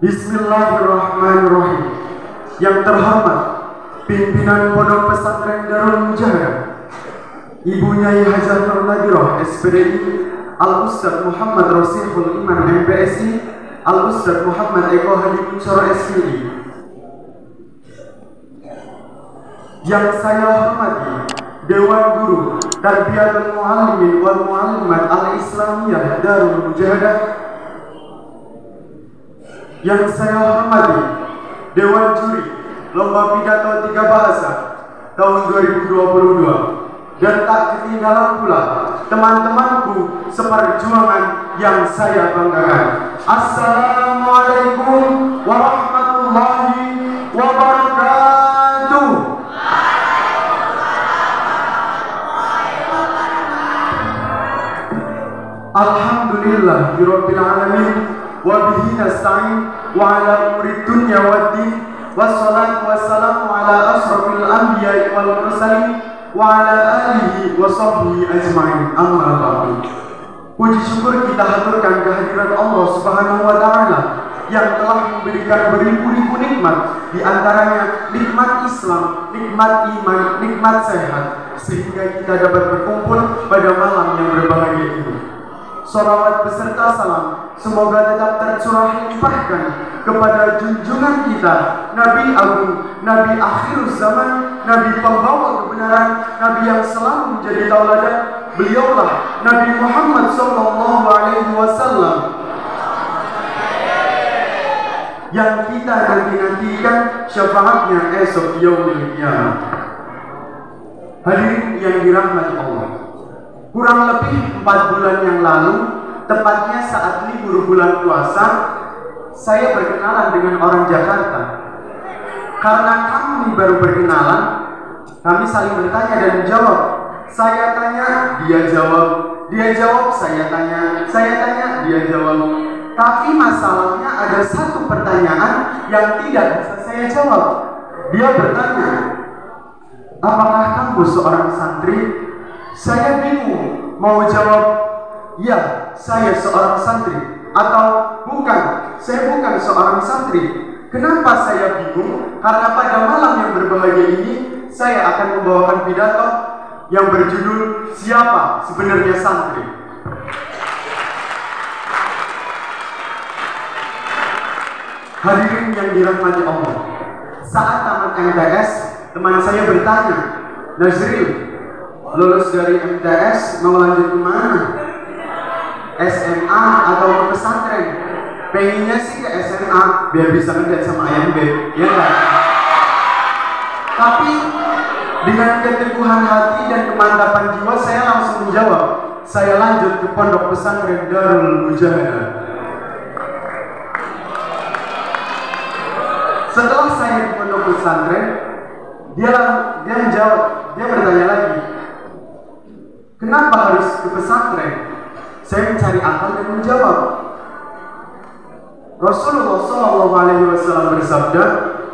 Bismillahirrahmanirrahim. Yang terhormat pimpinan Pondok Pesantren Darul Mujahadah, Ibu Nyai Hajah Nur Nadiroh SPDI, Al-Ustadz Muhammad Rosihul Iman MPSI, Al-Ustadz Muhammad Eko Hadi Kuncoro SPDI. Yang saya hormati Dewan Guru Tarbiyatul Muallimin wal Muallimat Al-Islamiyah Darul Mujahadah. Yang saya hormati Dewan Juri Lomba Pidato 3 Bahasa tahun 2022. Dan tak ketinggalan pula teman-temanku seperjuangan yang saya banggakan. Assalamualaikum warahmatullahi wabarakatuh. Alhamdulillah Rabbil Alamin, wa bihi nasta'in wa ala umuri dunya waddin, wassalatu wassalamu ala asrafil anbiya'i wal mursalin wa ala alihi wa sahbihi ajma'in, amma ba'du. Puji syukur kita haturkan kehadiran Allah Subhanahu wa taala yang telah memberikan beribu-ribu nikmat, di antaranya nikmat Islam, nikmat iman, nikmat sehat, sehingga kita dapat berkumpul pada malam yang berbahagia ini. Sholawat beserta salam semoga tetap tercurah limpahkan kepada junjungan kita, Nabi Agung, Nabi akhir zaman, Nabi pembawa kebenaran, Nabi yang selalu menjadi tauladan. Beliaulah Nabi Muhammad SAW yang kita nanti-nantikan syafaatnya esok yaumil qiyamah. Hadirin yang dirahmati Allah, kurang lebih 4 bulan yang lalu, tepatnya saat libur bulan puasa, saya berkenalan dengan orang Jakarta. Karena kami baru berkenalan, kami saling bertanya dan menjawab. Saya tanya, dia jawab. Dia jawab, saya tanya. Saya tanya, dia jawab. Tapi masalahnya ada satu pertanyaan yang tidak bisa saya jawab. Dia bertanya, apakah kamu seorang santri? Saya bingung mau jawab, ya, saya seorang santri, atau bukan, saya bukan seorang santri. Kenapa saya bingung? Karena pada malam yang berbahagia ini saya akan membawakan pidato yang berjudul Siapa Sebenarnya Santri. Hadirin yang dirahmati Allah, saat tamat MTS, teman saya bertanya, Nazril, lulus dari MTS mau lanjut kemana? SMA atau ke pesantren? Pengennya sih ke SMA biar bisa ngeliat sama ayam beb, ya enggak? Tapi dengan keteguhan hati dan kemantapan jiwa saya langsung menjawab, saya lanjut ke Pondok Pesantren Darul Mujahadah. Setelah saya di Pondok Pesantren, dia menjawab, dia bertanya lagi, kenapa harus ke pesantren? Saya mencari akal dan menjawab, Rasulullah SAW bersabda,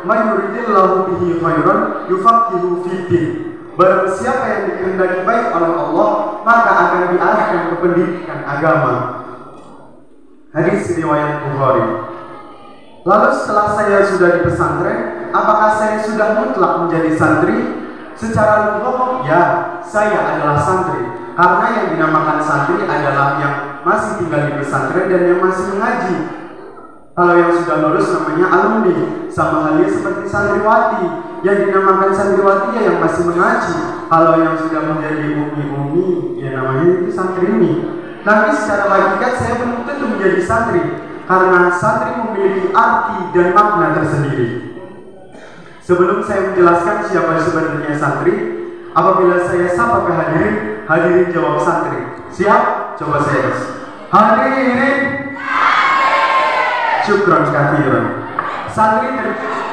"Man yuridillahu bihi khairan yufaqihu fiddin." Barang siapa yang dikehendaki baik oleh Allah, maka akan diarahkan ke pendidikan agama. Hadis riwayat Bukhari. Lalu setelah saya sudah di pesantren, apakah saya sudah mutlak menjadi santri? Secara lugah, ya, saya adalah santri. Karena yang dinamakan santri adalah yang masih tinggal di pesantren dan yang masih mengaji. Kalau yang sudah lulus namanya alumni, sama halnya seperti santriwati. Yang dinamakan santriwati ya yang masih mengaji. Kalau yang sudah menjadi umi-umi, ya namanya itu santrini. Tapi secara hakikat saya belum tentu menjadi santri, karena santri memiliki arti dan makna tersendiri. Sebelum saya menjelaskan siapa sebenarnya santri, apabila saya sapa ke hadirin jawab santri. Siap? Coba saya tes. Hadirin. Syukran kathiran. Santri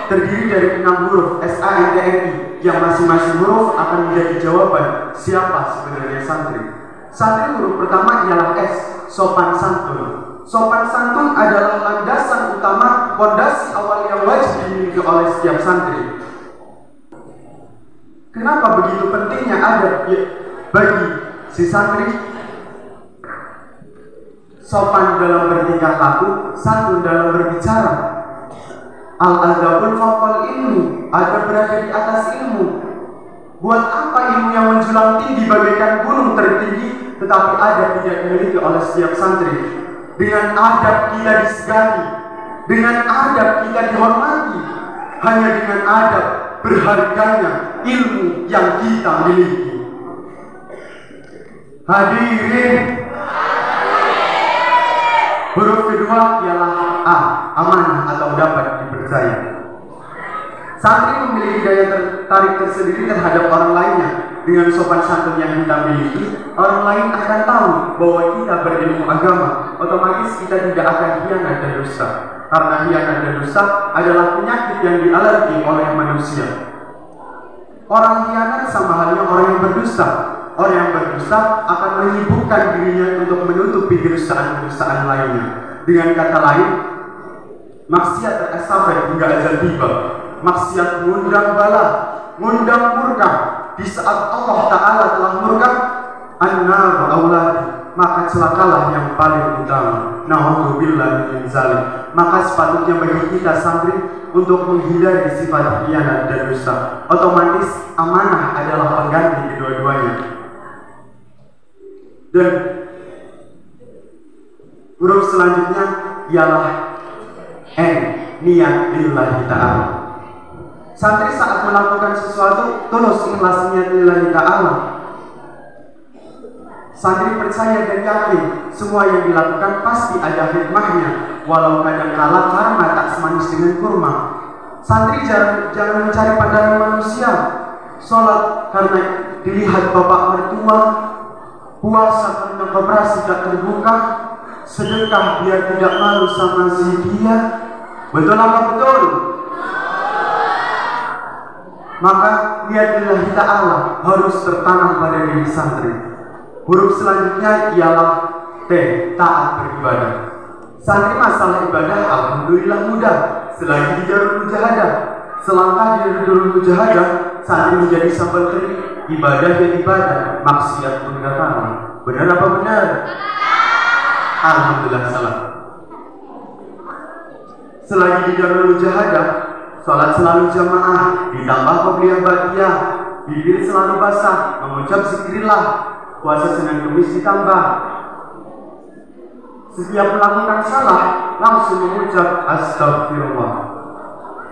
terdiri dari 6 huruf SANTRI yang masing-masing huruf akan menjadi jawaban siapa sebenarnya santri. Santri huruf pertama ialah S, sopan santun. Sopan santun adalah landasan utama, fondasi awal yang wajib dimiliki oleh setiap santri. Kenapa begitu pentingnya adab bagi si santri? Sopan dalam bertingkah laku, santun dalam berbicara. Al-adabul fawqal ilmu, adab berada di atas ilmu. Buat apa ilmu yang menjulang tinggi bagaikan gunung tertinggi, tetapi adab tidak dimiliki oleh setiap santri? Dengan adab kita disegani, dengan adab kita dihormati, hanya dengan adab berharganya ilmu yang kita miliki. Hadirin, huruf kedua ialah A, amanah atau dapat dipercaya. Santri memiliki daya tertarik tersendiri terhadap orang lainnya. Dengan sopan santun yang kita miliki, orang lain akan tahu bahwa kita berilmu agama. Otomatis kita tidak akan khianat dan dusta. Karena khianat dan dusta adalah penyakit yang dialami oleh manusia. Orang khianat sama halnya orang yang berdusta. Orang yang berdusta akan menyibukkan dirinya untuk menutupi kedustaan-kedustaan lainnya. Dengan kata lain, maksiat terestafet hingga ajal tiba. Maksiat mengundang bala, mengundang murka. Di saat Allah Ta'ala telah murka, an-nar auladi, maka celakalah yang paling utama. Na'udzubillah min zalim. Maka sepatutnya bagi kita santri untuk menghindari sifat khianat dan dusta. Otomatis amanah adalah pengganti kedua-duanya. Dan huruf selanjutnya ialah N, niat lillahi ta'ala. Santri saat melakukan sesuatu tulus ikhlas niat lillahi ta'ala. Santri percaya dan yakin semua yang dilakukan pasti ada hikmahnya, walau kadang-kala karma tak semanis dengan kurma. Santri jangan mencari pandangan manusia. Sholat karena dilihat bapak mertua, puasa karena koperasi tak terbuka, sedekah biar tidak malu sama si dia. Betul apa betul? Maka niat lillahi ta'ala harus tertanam pada diri santri. Huruf selanjutnya ialah T, taat beribadah. Santri masalah ibadah alhamdulillah mudah selagi di jalur mujahadah. Selangkah di jalur mujahadah, santri menjadi sambal teri. Ibadah dan ibadah, maksiat pun gak tahu. Benar apa benar? Alhamdulillah salah. Selagi di jalur mujahadah, sholat selalu jamaah, ditambah qobliyah ba'diyah, bibir selalu basah, mengucap zikrillah, puasa Senin Kamis ditambah. Setiap melakukan salah, langsung mengucap astagfirullah.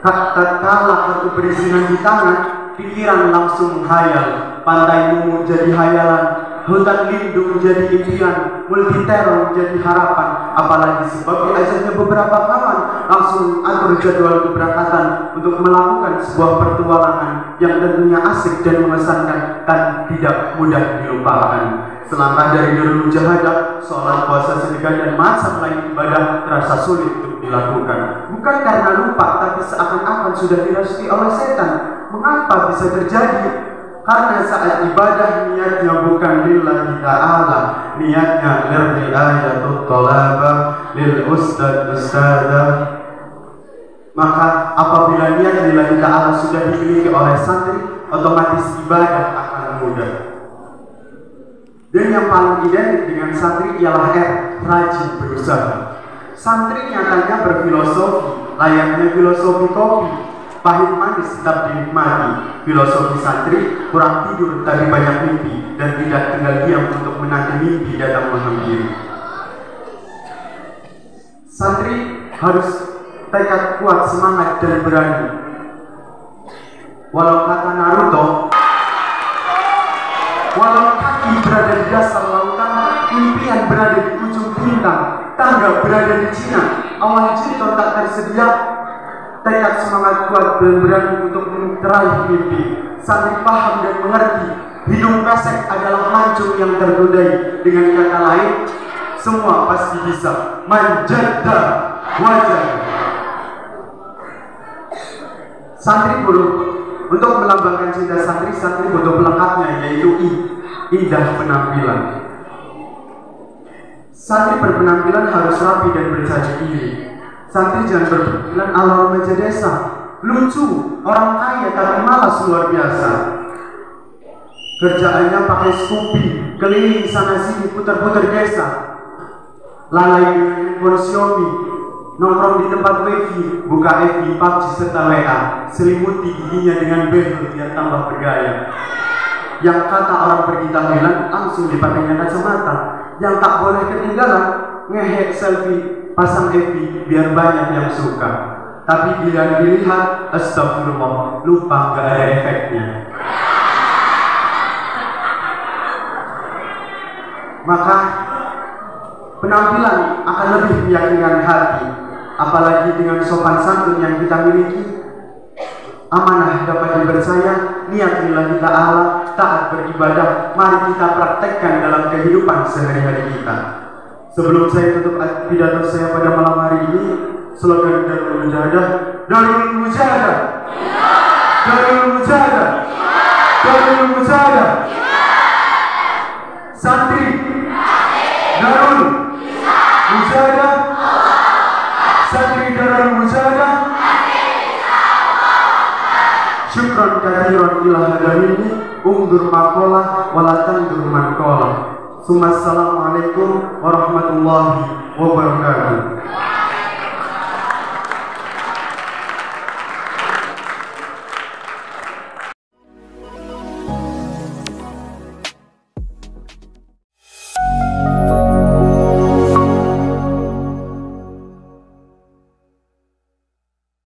Tatkala kartu perizinan di tangan, pikiran langsung menghayal, pantai Mumu jadi hayalan, hutan lindung menjadi impian, multi teror menjadi harapan. Apalagi sebab diajarnya beberapa kawan, langsung atur jadwal keberangkatan untuk melakukan sebuah pertualangan yang tentunya asik dan mengesankan dan tidak mudah dilupakan. Selangkah dari jalur mujahadah, sholat, puasa, sedekah dan macam lain ibadah terasa sulit untuk dilakukan. Bukan karena lupa, tapi seakan-akan sudah dirasuki oleh setan. Mengapa bisa terjadi? Karena saat ibadah niatnya bukan lillahi ta'ala, niatnya lirri'ayatut thalabah lil ustadzah. Maka apabila niat lillahi ta'ala sudah dimiliki oleh santri, otomatis ibadah akan mudah. Dan yang paling identik dengan santri ialah R, rajin berusaha. Santri nyatanya berfilosofi, layaknya filosofi kopi, pahit manis tetap dinikmati. Filosofi santri, kurang tidur tapi banyak mimpi, dan tidak tinggal diam untuk menanti mimpi datang menghampiri. Santri harus tekad kuat, semangat dan berani. Walau kata Naruto, walau kaki berada di dasar lautan, impian berada di ujung bintang, tangga berada di Cina, awan cinta tak tersedia, tekad semangat kuat dan berani untuk meraih mimpi. Santri paham dan mengerti, hidung pesek adalah mancung yang tergodai. Dengan kata lain, semua pasti bisa. Manjada wajah. Santri untuk melambangkan cinta santri butuh pelengkapnya, yaitu indah penampilan. Santri berpenampilan harus rapi dan bercaci diri. Santri jangan berpenampilan ala remaja desa, lucu, orang kaya tapi malas luar biasa. Kerjaannya pakai Scoopy, keliling sana sini putar-putar desa, lalai dengan handphone Xiaomi, nongkrong di tempat wifi, buka FB, PUBG serta WA, selimuti giginya dengan behel biar tambah bergaya. Yang kata orang pergi tahlilan langsung dipakainya kacamata. Yang tak boleh ketinggalan, ngehe selfie, pasang FB biar banyak yang suka. Tapi bila dilihat, astagfirullah, lupa gak ada efeknya. Maka penampilan akan lebih meyakinkan hati, apalagi dengan sopan santun yang kita miliki. Amanah dapat dipercaya, niat lillahi ta'ala, taat beribadah, mari kita praktekkan dalam kehidupan sehari-hari kita. Sebelum saya tutup pidato saya pada malam hari ini, slogan Darul Mujahadah, Darul Mujahadah, Darul Mujahadah, Darul Mujahadah, santri Darul Mujahadah, santri Darul Mujahadah. Syukran kathiran ila hadamini, undur makola walatandur mankola. Assalamualaikum warahmatullahi wabarakatuh.